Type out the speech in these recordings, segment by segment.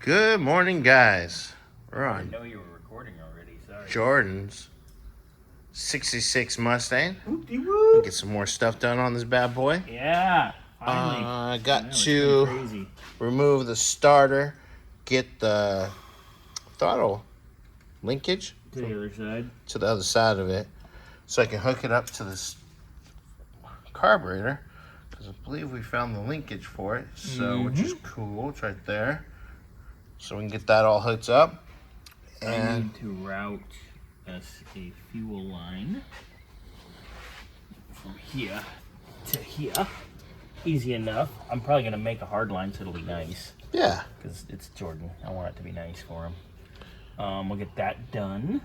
Good morning, guys. We're I on didn't know you were recording already. Sorry. Jordan's 66 Mustang. Whoop-de-whoop. Get some more stuff done on this bad boy. Yeah, finally. I I got know, it's to been crazy. remove the starter, get the throttle linkage To the other side. to the other side of it so I can hook it up to this carburetor, because I believe we found the linkage for it, so which is cool. It's right there, so we can get that all hooked up. I And need to route us a fuel line from here to here. Easy enough. I'm probably going to make a hard line so it'll be nice. yeah, Because it's Jordan. I want it to be nice for him. We'll get that done.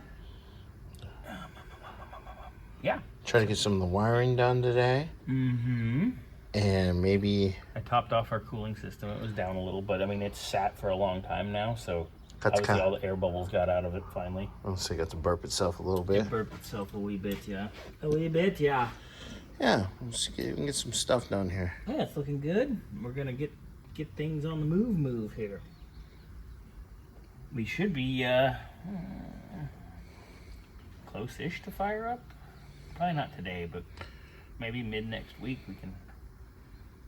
Yeah. try to get some of the wiring done today, Mm-hmm. and maybe I topped off our cooling system. It was down a little, but I mean, it's sat for a long time now, so that's obviously kind all of, the air bubbles got out of it finally. let's see, got to burp itself a little bit. It burped itself a wee bit, yeah. A wee bit, yeah. Yeah, we can get some stuff done here. Yeah, it's looking good. We're gonna get things on the move here. We should be close-ish to fire up. Probably not today, but maybe mid next week we can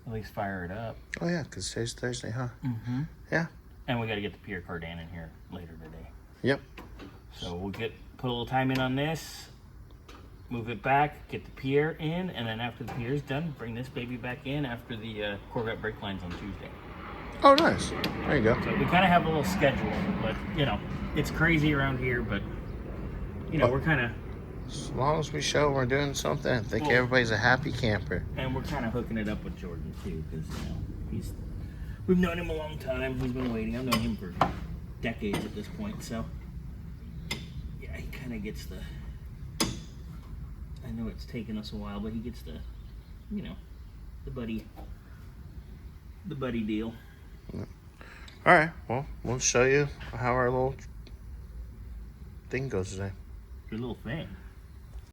at least fire it up. Oh yeah, because today's Thursday, huh? Mm-hmm. Yeah. And we got to get the Pierre Cardin in here later today. Yep. So we'll put a little time in on this, move it back, get the Pierre in, and then after the Pierre's done, bring this baby back in after the Corvette brake line's on Tuesday. Oh, nice. There you go. So we kind of have a little schedule, but you know, it's crazy around here, but you know, we're kind of, As long as we show we're doing something, I think everybody's a happy camper. and we're kind of hooking it up with Jordan too, because you know, we've known him a long time. He's been waiting. I've known him for decades at this point, so yeah, he kind of gets the. I know it's taken us a while, but he gets the, you know, the buddy deal. All right. Well, we'll show you how our little thing goes today. Your little thing.